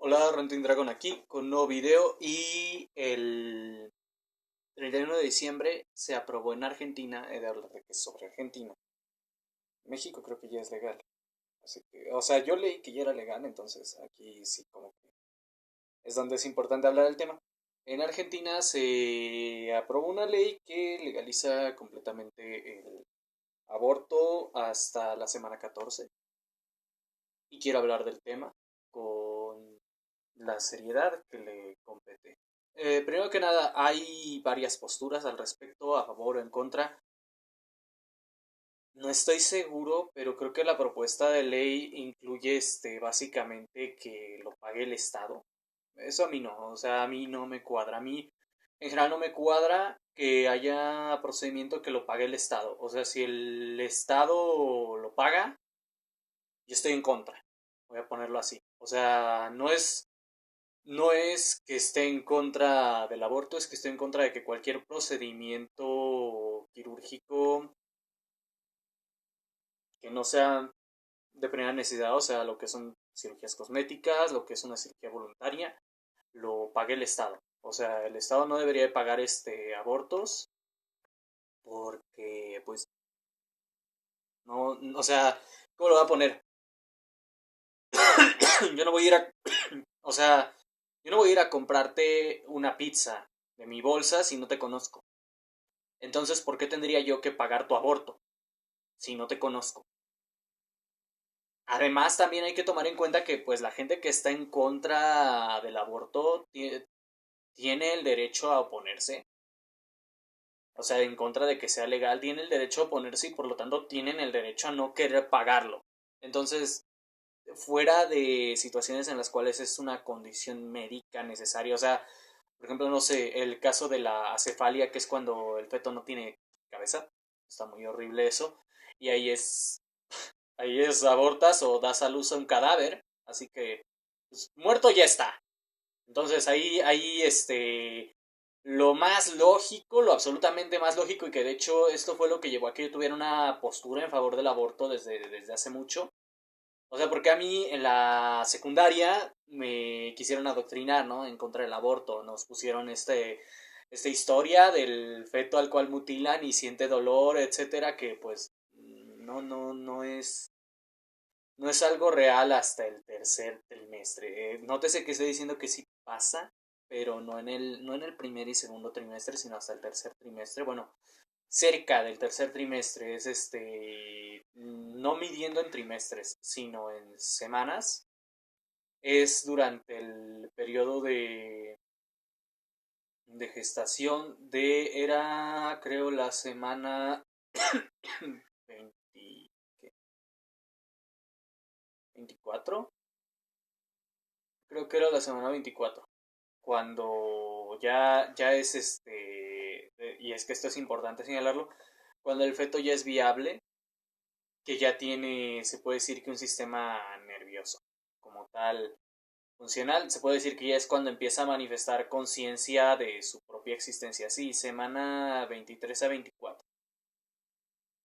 Hola, Renting Dragon aquí con un nuevo video y el 31 de diciembre se aprobó en Argentina, he de hablar de que es sobre Argentina. México creo que ya es legal, así que, o sea, yo leí que ya era legal, entonces aquí sí como que es donde es importante hablar del tema. En Argentina se aprobó una ley que legaliza completamente el aborto hasta la semana 14 y quiero hablar del tema con la seriedad que le compete. Primero que nada, hay varias posturas al respecto, a favor o en contra. No estoy seguro, pero creo que la propuesta de ley incluye básicamente que lo pague el Estado. Eso a mí no, o sea, a mí no me cuadra. A mí en general no me cuadra que haya procedimiento que lo pague el Estado. O sea, si el Estado lo paga, yo estoy en contra. Voy a ponerlo así. O sea, no es que esté en contra del aborto, es que esté en contra de que cualquier procedimiento quirúrgico que no sea de primera necesidad, o sea, lo que son cirugías cosméticas, lo que es una cirugía voluntaria, lo pague el Estado. O sea, el Estado no debería de pagar abortos porque, pues, no, o sea, ¿cómo lo voy a poner? Yo no voy a ir a, o sea, yo no voy a ir a comprarte una pizza de mi bolsa si no te conozco. Entonces, ¿por qué tendría yo que pagar tu aborto si no te conozco? Además, también hay que tomar en cuenta que pues la gente que está en contra del aborto tiene el derecho a oponerse. O sea, en contra de que sea legal, tiene el derecho a oponerse y por lo tanto tienen el derecho a no querer pagarlo. Entonces, fuera de situaciones en las cuales es una condición médica necesaria, o sea, por ejemplo, no sé, el caso de la acefalia, que es cuando el feto no tiene cabeza, está muy horrible eso, y ahí es abortas o das a luz a un cadáver, así que pues, muerto ya está. Entonces ahí lo más lógico, lo absolutamente más lógico, y que de hecho esto fue lo que llevó a que yo tuviera una postura en favor del aborto desde hace mucho. O sea, porque a mí en la secundaria me quisieron adoctrinar, ¿no? En contra del aborto. Nos pusieron esta historia del feto al cual mutilan y siente dolor, etcétera, que pues no es algo real hasta el tercer trimestre. Nótese que estoy diciendo que sí pasa, pero no en el primer y segundo trimestre, sino hasta el tercer trimestre. Bueno, cerca del tercer trimestre es no midiendo en trimestres, sino en semanas. Es durante el periodo de gestación era creo la semana 20, ¿qué? 24. Creo que era la semana 24 cuando ya es y es que esto es importante señalarlo, cuando el feto ya es viable, que ya tiene, se puede decir que un sistema nervioso como tal funcional, se puede decir que ya es cuando empieza a manifestar conciencia de su propia existencia, sí, semana 23 a 24.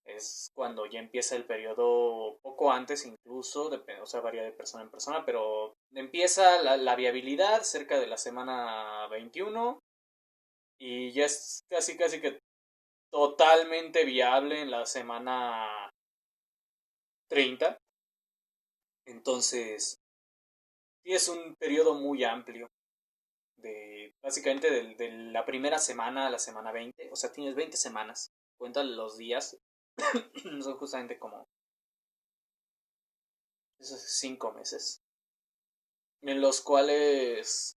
Es cuando ya empieza el periodo, poco antes incluso, depende, o sea, varía de persona en persona, pero empieza la viabilidad cerca de la semana 21 y ya es casi casi que totalmente viable en la semana 30. Entonces, sí es un periodo muy amplio básicamente de la primera semana a la semana 20, o sea, tienes 20 semanas, cuenta los días, son justamente como esos 5 meses, en los cuales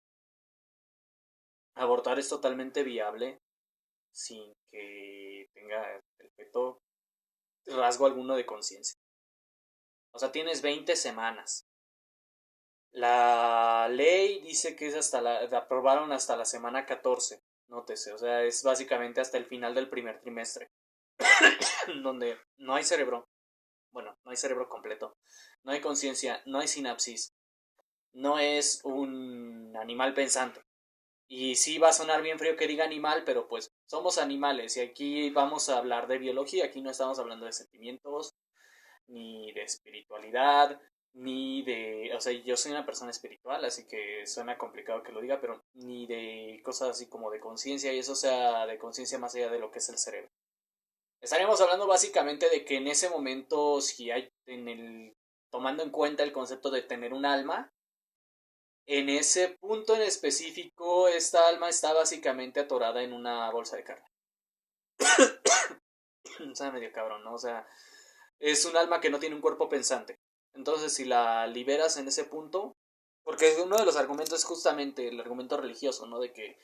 abortar es totalmente viable sin que tenga el feto rasgo alguno de conciencia. O sea, tienes 20 semanas. La ley dice que es la aprobaron hasta la semana 14, nótese, o sea, es básicamente hasta el final del primer trimestre, donde no hay cerebro, bueno, no hay cerebro completo, no hay conciencia, no hay sinapsis, no es un animal pensante. Y sí va a sonar bien frío que diga animal, pero pues somos animales y aquí vamos a hablar de biología, aquí no estamos hablando de sentimientos, ni de espiritualidad, ni de, o sea, yo soy una persona espiritual, así que suena complicado que lo diga, pero ni de cosas así como de conciencia y eso sea de conciencia más allá de lo que es el cerebro. Estaríamos hablando básicamente de que en ese momento, si hay tomando en cuenta el concepto de tener un alma, en ese punto en específico, esta alma está básicamente atorada en una bolsa de carne. O sea, medio cabrón, ¿no? O sea, es un alma que no tiene un cuerpo pensante. Entonces, si la liberas en ese punto, porque uno de los argumentos es justamente el argumento religioso, ¿no? De que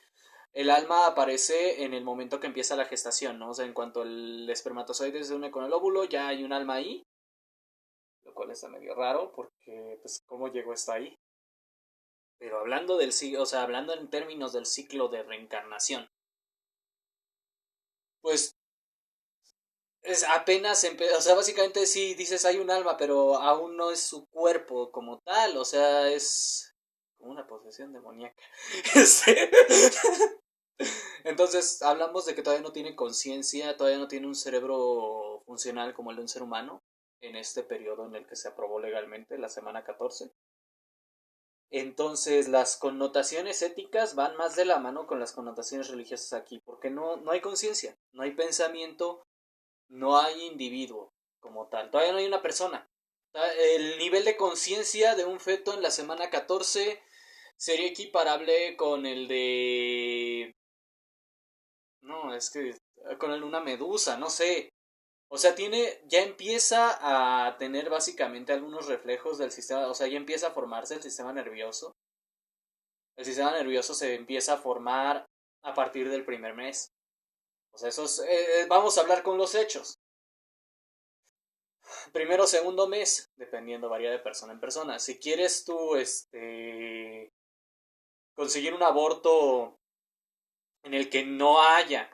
el alma aparece en el momento que empieza la gestación, ¿no? O sea, en cuanto el espermatozoide se une con el óvulo, ya hay un alma ahí, lo cual está medio raro, porque, pues, ¿cómo llegó hasta ahí? Pero hablando del ciclo, o sea, hablando en términos del ciclo de reencarnación, pues es apenas, o sea, básicamente sí dices hay un alma, pero aún no es su cuerpo como tal, o sea, es como una posesión demoníaca. Este, entonces, hablamos de que todavía no tiene conciencia, todavía no tiene un cerebro funcional como el de un ser humano en este periodo en el que se aprobó legalmente, la semana 14. Entonces, las connotaciones éticas van más de la mano con las connotaciones religiosas aquí, porque no hay conciencia, no hay pensamiento, no hay individuo como tal, todavía no hay una persona. El nivel de conciencia de un feto en la semana 14 sería equiparable con el de... No, es que con el de una medusa, no sé. O sea, ya empieza a tener básicamente algunos reflejos del sistema, o sea, ya empieza a formarse el sistema nervioso. El sistema nervioso se empieza a formar a partir del primer mes. O sea, vamos a hablar con los hechos. Primero o segundo mes, dependiendo, varía de persona en persona. Si quieres tú, conseguir un aborto en el que no haya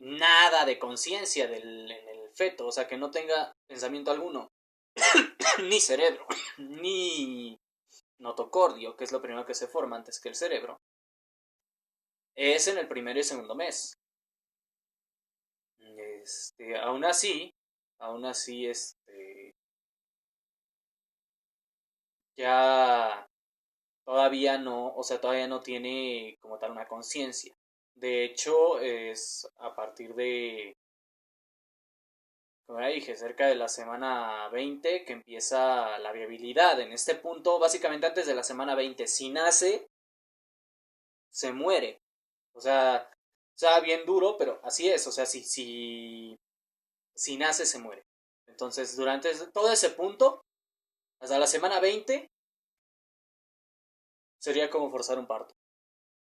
nada de conciencia en el feto, o sea, que no tenga pensamiento alguno, ni cerebro, ni notocordio, que es lo primero que se forma antes que el cerebro, es en el primer y segundo mes. Aún así, ya todavía no, o sea, todavía no tiene como tal una conciencia. De hecho, es a partir de, como ya dije, cerca de la semana 20 que empieza la viabilidad. En este punto, básicamente antes de la semana 20, si nace, se muere. O sea, bien duro, pero así es. O sea, si nace, se muere. Entonces, durante todo ese punto, hasta la semana 20, sería como forzar un parto.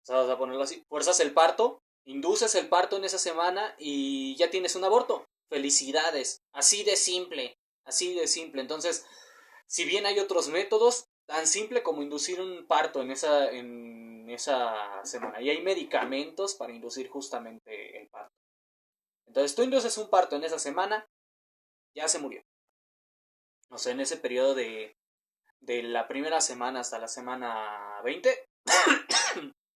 O sea, vas a ponerlo así. Fuerzas el parto, induces el parto en esa semana y ya tienes un aborto. Felicidades. Así de simple. Así de simple. Entonces, si bien hay otros métodos, tan simple como inducir un parto en esa semana. Y hay medicamentos para inducir justamente el parto. Entonces, tú induces un parto en esa semana, ya se murió. O sea, en ese periodo de la primera semana hasta la semana 20,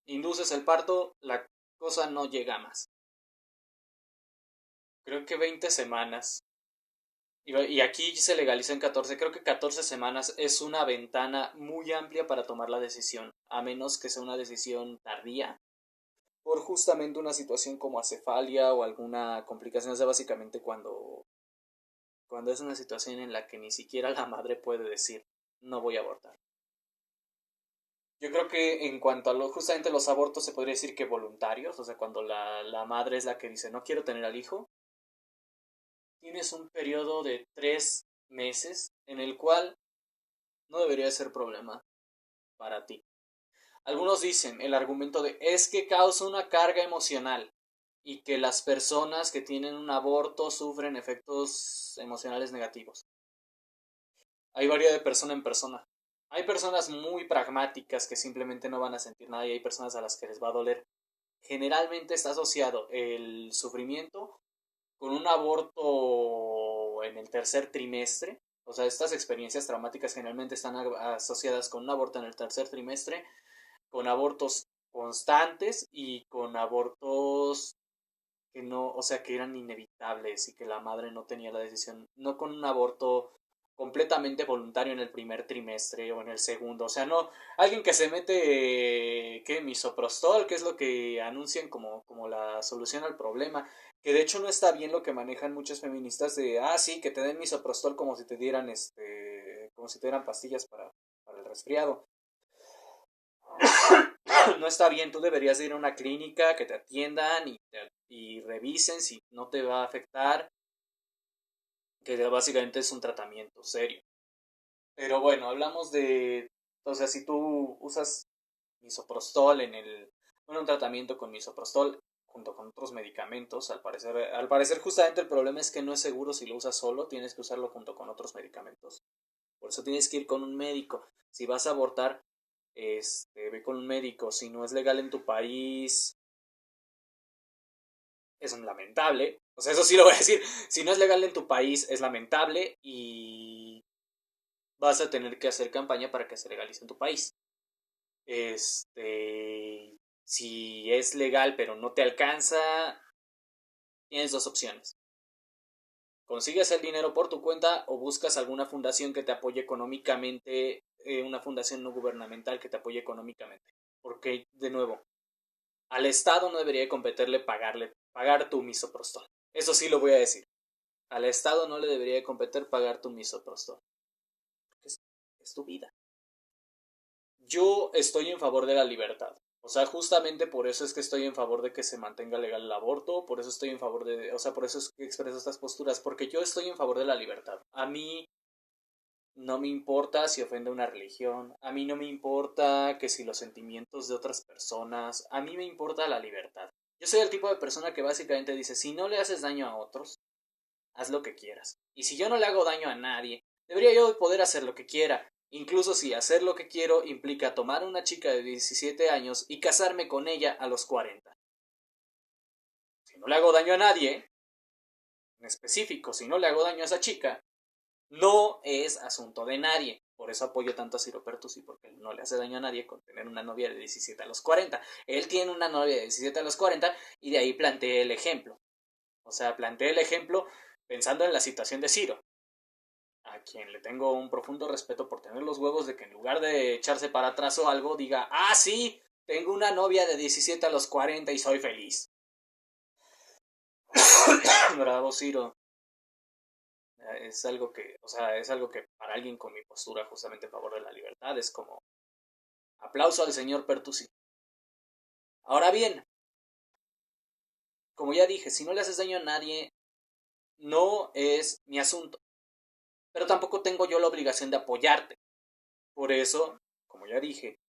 induces el parto, la cosa no llega más. Creo que 20 semanas. Y aquí se legalizó en 14. Creo que 14 semanas es una ventana muy amplia para tomar la decisión, a menos que sea una decisión tardía, por justamente una situación como acefalia o alguna complicación. O sea, básicamente cuando es una situación en la que ni siquiera la madre puede decir, no voy a abortar. Yo creo que en cuanto a justamente los abortos se podría decir que voluntarios, o sea, cuando la madre es la que dice no quiero tener al hijo, tienes un periodo de 3 meses en el cual no debería ser problema para ti. Algunos dicen el argumento de es que causa una carga emocional y que las personas que tienen un aborto sufren efectos emocionales negativos. Hay varía de persona en persona. Hay personas muy pragmáticas que simplemente no van a sentir nada y hay personas a las que les va a doler. Generalmente está asociado el sufrimiento con un aborto en el tercer trimestre. O sea, estas experiencias traumáticas generalmente están asociadas con un aborto en el tercer trimestre, con abortos constantes y con abortos que no, o sea, que eran inevitables y que la madre no tenía la decisión, no con un aborto completamente voluntario en el primer trimestre o en el segundo. O sea, no, alguien que se mete, ¿qué? Misoprostol, que es lo que anuncian como la solución al problema. Que de hecho no está bien lo que manejan muchas feministas de, sí, que te den misoprostol como si te dieran, como si te dieran pastillas para el resfriado. No está bien, tú deberías ir a una clínica que te atiendan y revisen si no te va a afectar, que básicamente es un tratamiento serio. Pero bueno, hablamos de, o sea, si tú usas misoprostol un tratamiento con misoprostol junto con otros medicamentos, al parecer justamente el problema es que no es seguro si lo usas solo, tienes que usarlo junto con otros medicamentos. Por eso tienes que ir con un médico. Si vas a abortar, ve con un médico. Si no es legal en tu país, es lamentable. O sea, eso sí lo voy a decir. Si no es legal en tu país, es lamentable y vas a tener que hacer campaña para que se legalice en tu país. Si es legal pero no te alcanza, tienes dos opciones. Consigues el dinero por tu cuenta o buscas alguna fundación que te apoye económicamente, una fundación no gubernamental que te apoye económicamente. Porque, de nuevo, al Estado no debería competirle pagar tu misoprostol. Eso sí lo voy a decir. Al Estado no le debería competir pagar tu misoprostol. Porque es tu vida. Yo estoy en favor de la libertad. O sea, justamente por eso es que estoy en favor de que se mantenga legal el aborto, por eso estoy en favor de, o sea, por eso es que expreso estas posturas, porque yo estoy en favor de la libertad. A mí no me importa si ofende una religión, a mí no me importa que si los sentimientos de otras personas, a mí me importa la libertad. Yo soy el tipo de persona que básicamente dice, si no le haces daño a otros, haz lo que quieras. Y si yo no le hago daño a nadie, debería yo poder hacer lo que quiera. Incluso si hacer lo que quiero implica tomar a una chica de 17 años y casarme con ella a los 40. Si no le hago daño a nadie, en específico, si no le hago daño a esa chica, no es asunto de nadie. Por eso apoyo tanto a Ciro Pertusi, porque no le hace daño a nadie con tener una novia de 17 a los 40. Él tiene una novia de 17 a los 40 y de ahí planteé el ejemplo. O sea, planteé el ejemplo pensando en la situación de Ciro, a quien le tengo un profundo respeto por tener los huevos de que en lugar de echarse para atrás o algo, diga, sí, tengo una novia de 17 a los 40 y soy feliz. Bravo, Ciro. Es algo que, o sea, es algo que para alguien con mi postura justamente en favor de la libertad es como aplauso al señor Pertusi. Ahora bien, como ya dije, si no le haces daño a nadie, no es mi asunto. Pero tampoco tengo yo la obligación de apoyarte. Por eso, como ya dije,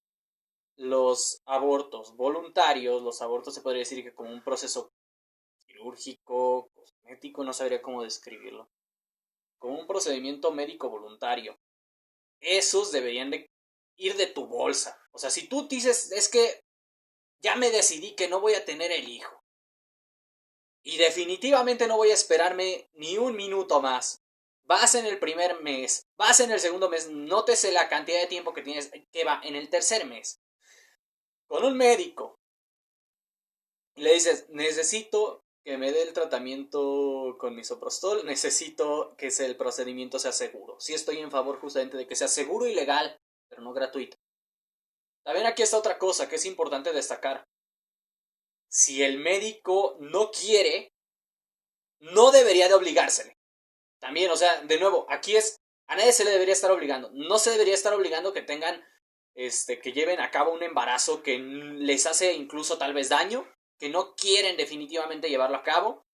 los abortos voluntarios, los abortos se podría decir que como un proceso quirúrgico, cosmético, no sabría cómo describirlo, como un procedimiento médico voluntario, esos deberían de ir de tu bolsa. O sea, si tú dices, es que ya me decidí que no voy a tener el hijo y definitivamente no voy a esperarme ni un minuto más, vas en el primer mes, vas en el segundo mes, nótese la cantidad de tiempo que tienes, que va en el tercer mes, con un médico, y le dices, necesito que me dé el tratamiento con misoprostol, necesito que el procedimiento sea seguro. Sí estoy en favor justamente de que sea seguro y legal, pero no gratuito. También aquí está otra cosa que es importante destacar. Si el médico no quiere, no debería de obligársele. También, o sea, de nuevo, aquí a nadie se le debería estar obligando. No se debería estar obligando que tengan, que lleven a cabo un embarazo que les hace incluso tal vez daño, que no quieren definitivamente llevarlo a cabo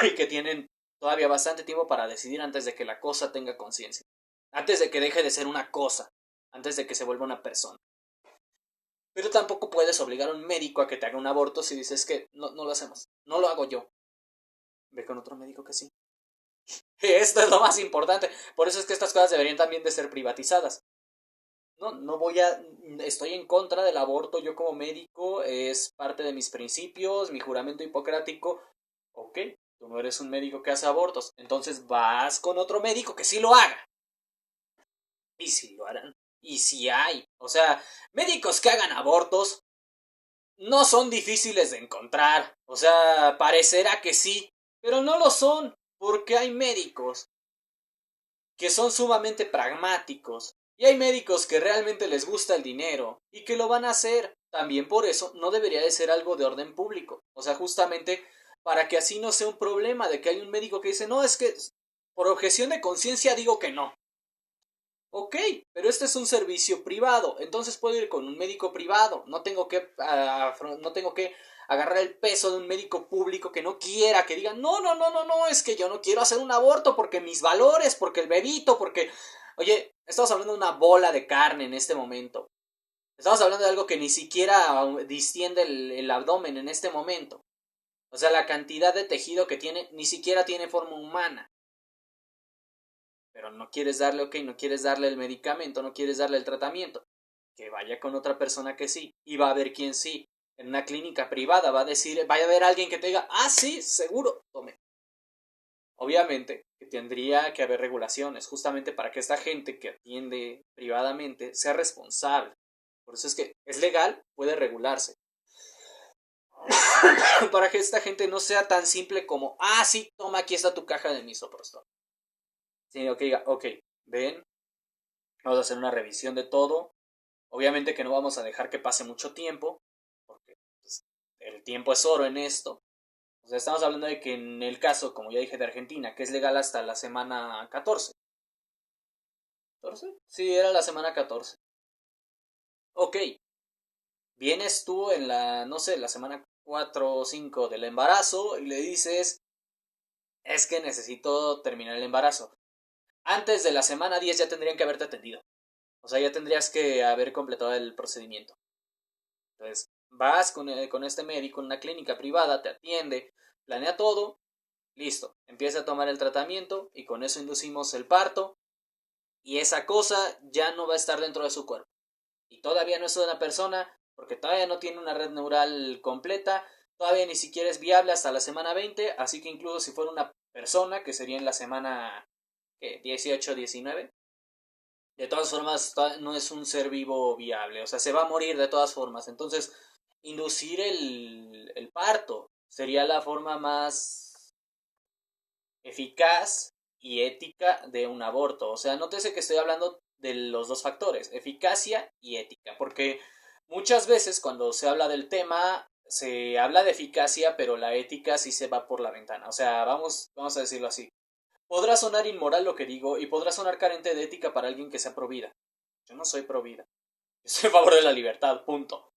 y que tienen todavía bastante tiempo para decidir antes de que la cosa tenga conciencia, antes de que deje de ser una cosa, antes de que se vuelva una persona. Pero tampoco puedes obligar a un médico a que te haga un aborto si dices que no lo hacemos, no lo hago yo. Ve con otro médico que sí. Esto es lo más importante. Por eso es que estas cosas deberían también de ser privatizadas. Estoy en contra del aborto yo como médico, es parte de mis principios, mi juramento hipocrático. Ok, tú no eres un médico que hace abortos, entonces vas con otro médico que sí lo haga. Y si lo harán. Y si hay. O sea, médicos que hagan abortos no son difíciles de encontrar. O sea, parecerá que sí, pero no lo son, porque hay médicos que son sumamente pragmáticos. Y hay médicos que realmente les gusta el dinero y que lo van a hacer. También por eso no debería de ser algo de orden público. O sea, justamente para que así no sea un problema de que hay un médico que dice, no, es que por objeción de conciencia digo que no. Ok, pero este es un servicio privado, entonces puedo ir con un médico privado, no tengo que agarrar el peso de un médico público que no quiera, que diga, no, no, no, no, no, es que yo no quiero hacer un aborto porque mis valores, porque el bebito, porque... Oye, estamos hablando de una bola de carne en este momento. Estamos hablando de algo que ni siquiera distiende el abdomen en este momento. O sea, la cantidad de tejido que tiene ni siquiera tiene forma humana. Pero no quieres darle, ok, no quieres darle el medicamento, no quieres darle el tratamiento. Que vaya con otra persona que sí. Y va a haber quien sí. En una clínica privada va a haber alguien que te diga, ah, sí, seguro, tome. Obviamente que tendría que haber regulaciones, justamente para que esta gente que atiende privadamente sea responsable. Por eso es que es legal, puede regularse. Para que esta gente no sea tan simple como, ah, sí, toma, aquí está tu caja de misoprostol. Sino que diga, ok, ven, vamos a hacer una revisión de todo. Obviamente que no vamos a dejar que pase mucho tiempo, porque pues, el tiempo es oro en esto. O sea, estamos hablando de que en el caso, como ya dije, de Argentina, que es legal hasta la semana 14. ¿14? Sí, era la semana 14. Ok, vienes tú en la, no sé, la semana 4 o 5 del embarazo y le dices, es que necesito terminar el embarazo. Antes de la semana 10 ya tendrían que haberte atendido. O sea, ya tendrías que haber completado el procedimiento. Entonces, vas con este médico en una clínica privada, te atiende, planea todo, listo. Empieza a tomar el tratamiento y con eso inducimos el parto y esa cosa ya no va a estar dentro de su cuerpo. Y todavía no es una persona porque todavía no tiene una red neural completa, todavía ni siquiera es viable hasta la semana 20, así que incluso si fuera una persona, que sería en la semana 18, 19, de todas formas no es un ser vivo viable, o sea, se va a morir de todas formas. Entonces, inducir el parto sería la forma más eficaz y ética de un aborto. O sea, nótese que estoy hablando de los dos factores, eficacia y ética, porque muchas veces cuando se habla del tema se habla de eficacia, pero la ética sí se va por la ventana. O sea, vamos a decirlo así. Podrá sonar inmoral lo que digo y podrá sonar carente de ética para alguien que sea pro vida. Yo no soy pro vida. Yo estoy a favor de la libertad, punto.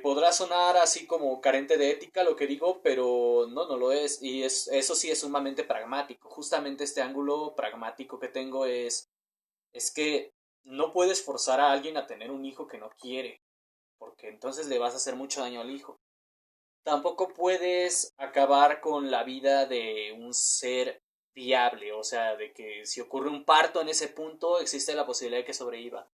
Podrá sonar así como carente de ética lo que digo, pero no, no lo es. Y eso sí es sumamente pragmático. Justamente este ángulo pragmático que tengo es que no puedes forzar a alguien a tener un hijo que no quiere, porque entonces le vas a hacer mucho daño al hijo. Tampoco puedes acabar con la vida de un ser viable, o sea, de que si ocurre un parto en ese punto existe la posibilidad de que sobreviva.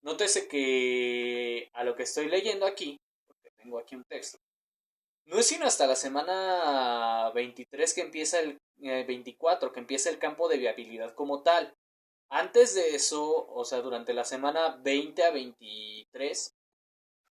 Nótese que a lo que estoy leyendo aquí, porque tengo aquí un texto, no es sino hasta la semana 23 que empieza 24, que empieza el campo de viabilidad como tal. Antes de eso, o sea, durante la semana 20 a 23,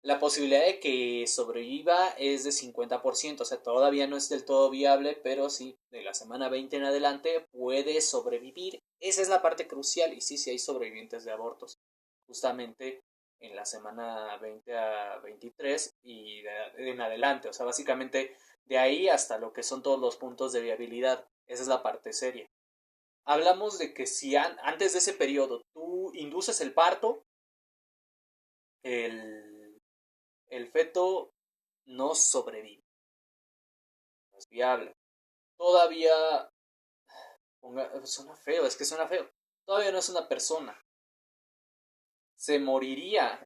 la posibilidad de que sobreviva es de 50%, o sea, todavía no es del todo viable, pero sí, de la semana 20 en adelante puede sobrevivir. Esa es la parte crucial, y sí, sí hay sobrevivientes de abortos, justamente en la semana 20 a 23 y en adelante, o sea, básicamente de ahí hasta lo que son todos los puntos de viabilidad. Esa es la parte seria. Hablamos de que si antes de ese periodo tú induces el parto, el el feto no sobrevive, no es viable. Todavía, suena feo, es que suena feo. Todavía no es una persona. Se moriría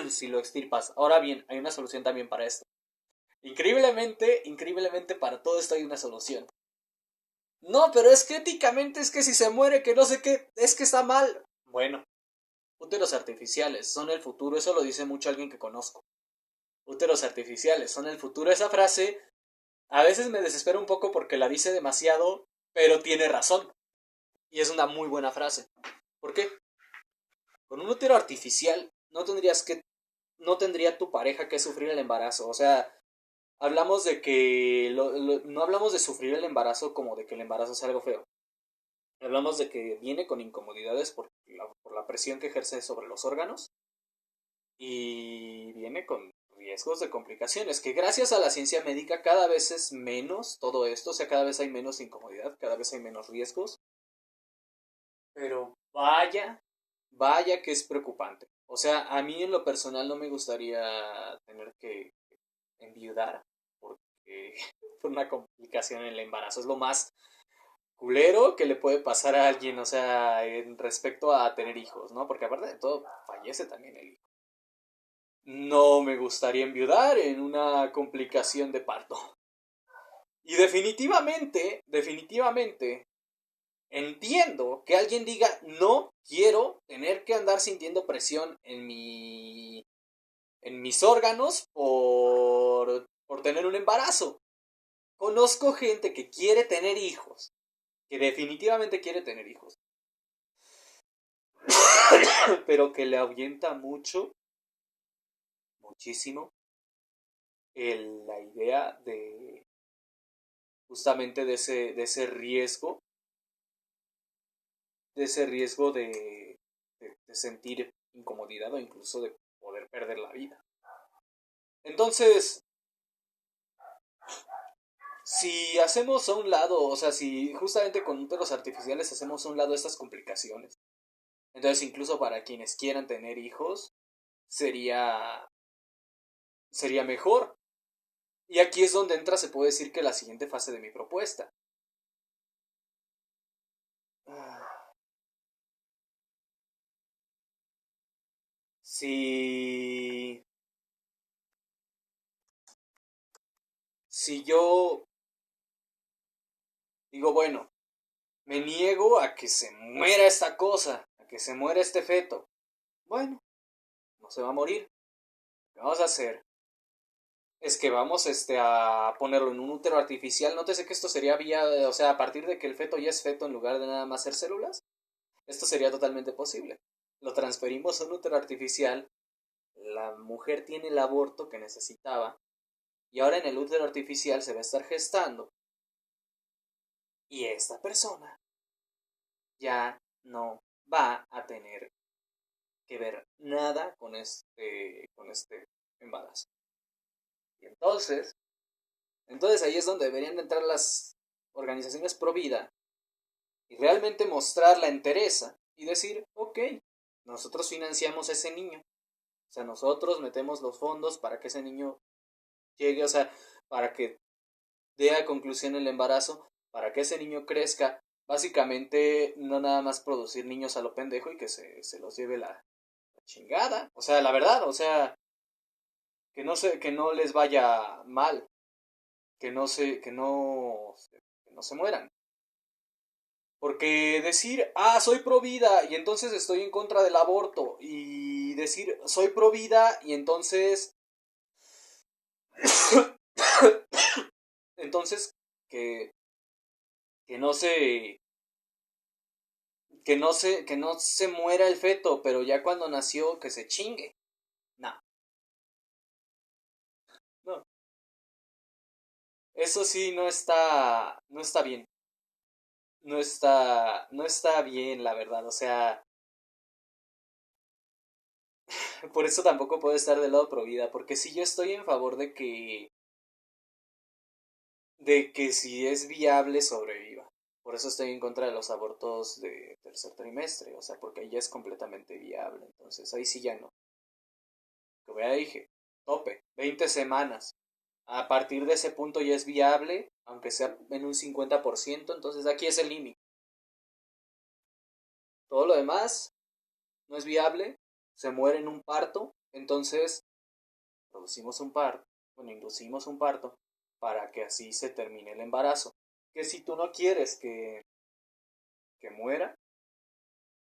si lo extirpas. Ahora bien, hay una solución también para esto. Increíblemente, increíblemente para todo esto hay una solución. No, pero es que éticamente es que si se muere, que no sé qué, es que está mal. Bueno, úteros artificiales son el futuro, eso lo dice mucho alguien que conozco. Úteros artificiales son el futuro. Esa frase a veces me desespera un poco porque la dice demasiado, pero tiene razón. Y es una muy buena frase. ¿Por qué? Con un útero artificial no tendría tu pareja que sufrir el embarazo. O sea, hablamos de que no hablamos de sufrir el embarazo como de que el embarazo es algo feo. Hablamos de que viene con incomodidades por la presión que ejerce sobre los órganos y viene con riesgos de complicaciones, que gracias a la ciencia médica cada vez es menos todo esto, o sea, cada vez hay menos incomodidad, cada vez hay menos riesgos, pero vaya que es preocupante. O sea, a mí en lo personal no me gustaría tener que enviudar porque por una complicación en el embarazo. Es lo más culero que le puede pasar a alguien, o sea, en respecto a tener hijos, ¿no? Porque aparte de todo, fallece también el hijo. No me gustaría enviudar en una complicación de parto. Y definitivamente, entiendo que alguien diga, no quiero tener que andar sintiendo presión en mis órganos por tener un embarazo. Conozco gente que quiere tener hijos, que definitivamente quiere tener hijos, pero que le ahuyenta mucho, muchísimo, la idea de justamente de ese riesgo de sentir incomodidad o incluso de poder perder la vida. Entonces, si hacemos a un lado, o sea, si justamente con úteros artificiales hacemos a un lado estas complicaciones, entonces incluso para quienes quieran tener hijos, sería, sería mejor. Y aquí es donde entra, se puede decir que la siguiente fase de mi propuesta. Si, si yo digo, bueno, me niego a que se muera esta cosa, a que se muera este feto. Bueno, no se va a morir. Lo que vamos a hacer es que vamos a ponerlo en un útero artificial. Nótese que esto sería vía, o sea, a partir de que el feto ya es feto en lugar de nada más ser células, esto sería totalmente posible. Lo transferimos a un útero artificial, la mujer tiene el aborto que necesitaba y ahora en el útero artificial se va a estar gestando y esta persona ya no va a tener que ver nada con este embarazo. Y entonces ahí es donde deberían de entrar las organizaciones pro vida y realmente mostrar la entereza y decir, ok, nosotros financiamos a ese niño. O sea, nosotros metemos los fondos para que ese niño llegue, o sea, para que dé a conclusión el embarazo, para que ese niño crezca. Básicamente, no nada más producir niños a lo pendejo y que se los lleve la chingada. O sea, la verdad, o sea, que no les vaya mal, que no se mueran. Porque decir, soy pro vida y entonces estoy en contra del aborto. Y decir, soy pro vida y entonces que, que no se, que no se muera el feto, pero ya cuando nació que se chingue. No, no. Eso sí no está bien. No está bien, la verdad. O sea, por eso tampoco puedo estar del lado pro vida, porque si yo estoy en favor de que si es viable sobreviva. Por eso estoy en contra de los abortos de tercer trimestre, o sea, porque ahí ya es completamente viable. Entonces ahí sí ya no. Como ya dije, tope, 20 semanas. A partir de ese punto ya es viable, aunque sea en un 50%, entonces aquí es el límite. Todo lo demás no es viable, se muere en un parto, entonces producimos un parto, bueno, inducimos un parto para que así se termine el embarazo. Que si tú no quieres que muera,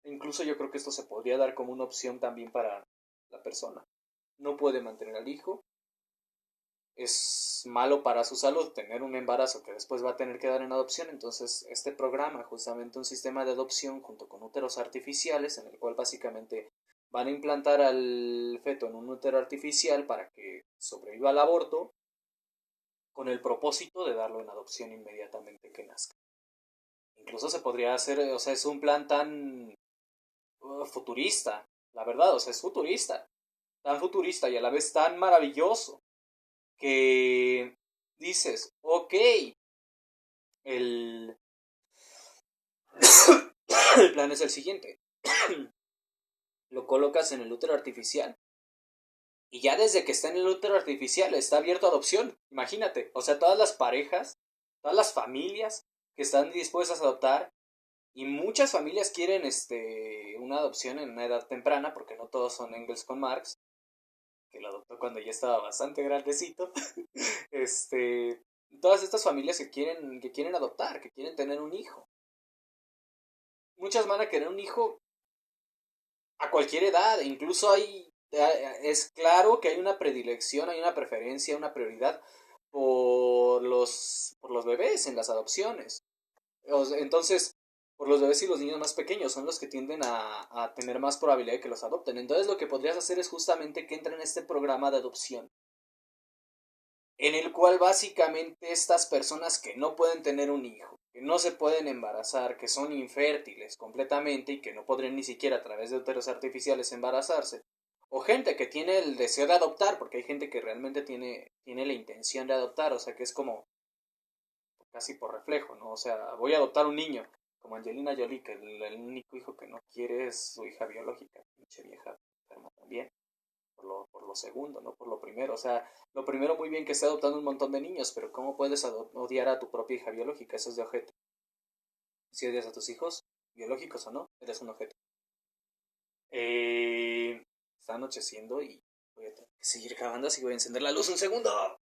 incluso yo creo que esto se podría dar como una opción también para la persona. No puede mantener al hijo, es malo para su salud tener un embarazo que después va a tener que dar en adopción, entonces este programa, justamente un sistema de adopción junto con úteros artificiales, en el cual básicamente van a implantar al feto en un útero artificial para que sobreviva al aborto, con el propósito de darlo en adopción inmediatamente que nazca. Incluso se podría hacer, o sea, es un plan tan futurista, la verdad, o sea, es futurista, tan futurista y a la vez tan maravilloso que dices, ok, el, el plan es el siguiente, lo colocas en el útero artificial y ya desde que está en el útero artificial está abierto a adopción, imagínate, o sea, todas las parejas, todas las familias que están dispuestas a adoptar y muchas familias quieren una adopción en una edad temprana porque no todos son Engels con Marx, que lo adoptó cuando ya estaba bastante grandecito. este, Todas estas familias que quieren adoptar, que quieren tener un hijo. Muchas van a querer un hijo a cualquier edad, incluso es claro que hay una predilección, hay una preferencia, una prioridad por los bebés en las adopciones. Entonces, por los bebés y los niños más pequeños son los que tienden a tener más probabilidad de que los adopten. Entonces, lo que podrías hacer es justamente que entren en este programa de adopción, en el cual básicamente estas personas que no pueden tener un hijo, que no se pueden embarazar, que son infértiles completamente y que no podrían ni siquiera a través de úteros artificiales embarazarse, o gente que tiene el deseo de adoptar, porque hay gente que realmente tiene la intención de adoptar, o sea que es como casi por reflejo, ¿no? O sea, voy a adoptar un niño, como Angelina Jolie, que el único hijo que no quiere es su hija biológica, pinche vieja enferma también por lo segundo, no por lo primero. O sea, lo primero muy bien que esté adoptando un montón de niños, pero ¿cómo puedes odiar a tu propia hija biológica? Eso es de ojete. Si odias a tus hijos, biológicos o no, eres un ojete. Está anocheciendo y voy a tener que seguir grabando, así que voy a encender la luz un segundo.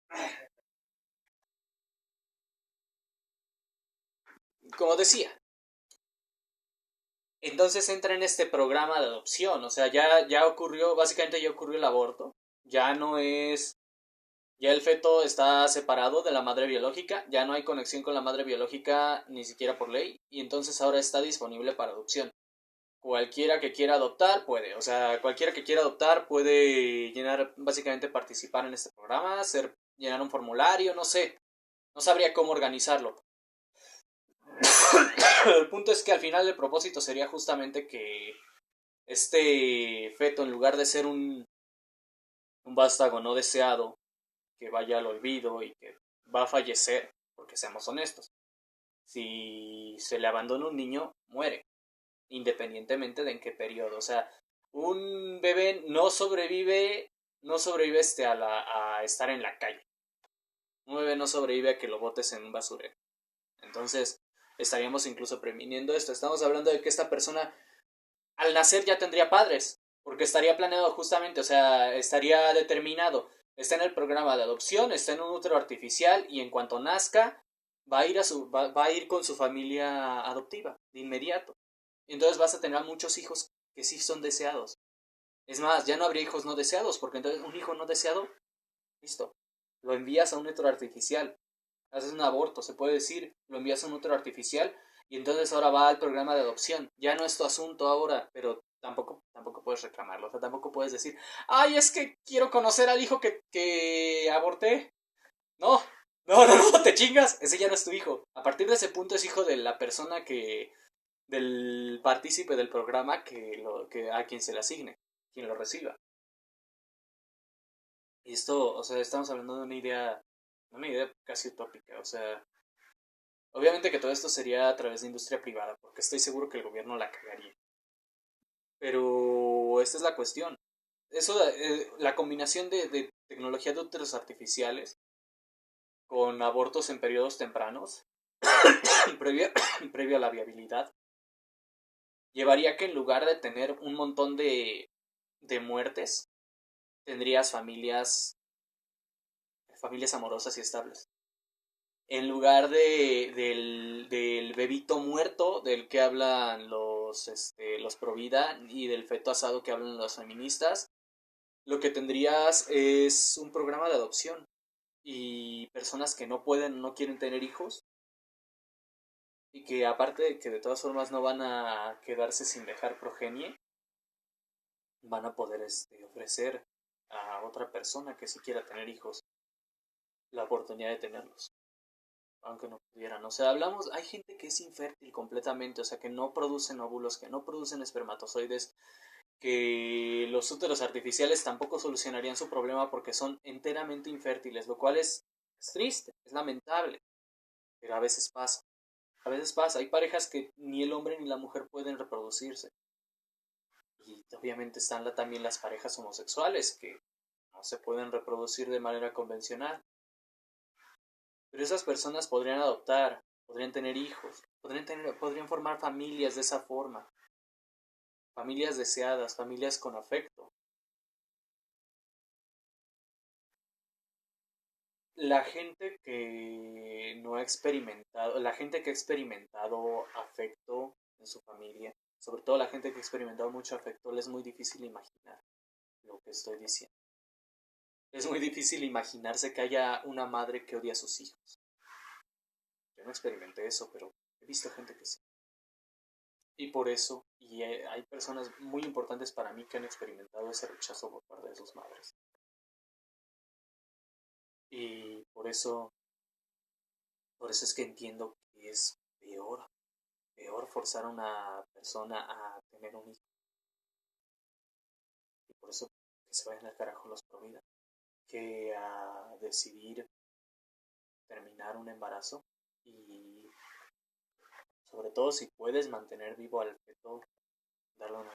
Como decía, entonces entra en este programa de adopción, o sea, ya ocurrió, básicamente ya ocurrió el aborto, ya no es. Ya el feto está separado de la madre biológica, ya no hay conexión con la madre biológica ni siquiera por ley, y entonces ahora está disponible para adopción. Cualquiera que quiera adoptar puede, o sea, cualquiera que quiera adoptar puede llenar, básicamente participar en este programa, llenar un formulario, no sé, no sabría cómo organizarlo. El punto es que al final el propósito sería justamente que este feto, en lugar de ser un vástago no deseado, que vaya al olvido y que va a fallecer, porque seamos honestos, si se le abandona un niño, muere, independientemente de en qué periodo. O sea, un bebé no sobrevive a estar en la calle. Un bebé no sobrevive a que lo botes en un basurero. Entonces, estaríamos incluso previniendo esto. Estamos hablando de que esta persona al nacer ya tendría padres, porque estaría planeado justamente, o sea, estaría determinado. Está en el programa de adopción, está en un útero artificial y en cuanto nazca va a ir con su familia adoptiva de inmediato. Y entonces vas a tener muchos hijos que sí son deseados. Es más, ya no habría hijos no deseados, porque entonces un hijo no deseado, listo, lo envías a un útero artificial, haces un aborto, se puede decir, lo envías a un útero artificial y entonces ahora va al programa de adopción. Ya no es tu asunto ahora, pero tampoco puedes reclamarlo. O sea, tampoco puedes decir, ay, es que quiero conocer al hijo que aborté. No, no, te chingas, ese ya no es tu hijo. A partir de ese punto es hijo de la persona del partícipe del programa a quien se le asigne, quien lo reciba. Y esto, o sea, estamos hablando de una idea casi utópica, o sea, obviamente que todo esto sería a través de industria privada, porque estoy seguro que el gobierno la cagaría. Pero esta es la cuestión. La combinación de tecnología de úteros artificiales con abortos en periodos tempranos, previo, previo a la viabilidad, llevaría que en lugar de tener un montón de muertes, tendrías familias amorosas y estables. En lugar del bebito muerto del que hablan los pro vida y del feto asado que hablan las feministas, lo que tendrías es un programa de adopción y personas que no pueden, no quieren tener hijos y que aparte de que de todas formas no van a quedarse sin dejar progenie, van a poder ofrecer a otra persona que si quiera tener hijos la oportunidad de tenerlos. aunque no pudieran. O sea, hablamos, hay gente que es infértil completamente, o sea, que no producen óvulos, que no producen espermatozoides, que los úteros artificiales tampoco solucionarían su problema porque son enteramente infértiles, lo cual es triste, es lamentable, pero a veces pasa. A veces pasa, hay parejas que ni el hombre ni la mujer pueden reproducirse. Y obviamente están también las parejas homosexuales que no se pueden reproducir de manera convencional. Pero esas personas podrían adoptar, podrían tener hijos, podrían formar familias de esa forma, familias deseadas, familias con afecto. La gente que no ha experimentado, la gente que ha experimentado afecto en su familia, sobre todo la gente que ha experimentado mucho afecto, le es muy difícil imaginar lo que estoy diciendo. Es muy difícil imaginarse que haya una madre que odia a sus hijos. Yo no experimenté eso, pero he visto gente que sí. Y por eso, hay personas muy importantes para mí que han experimentado ese rechazo por parte de sus madres. Y por eso es que entiendo que es peor forzar a una persona a tener un hijo. Y por eso que se vayan al carajo los pro vida, que a decidir terminar un embarazo y sobre todo si puedes mantener vivo al feto, darle una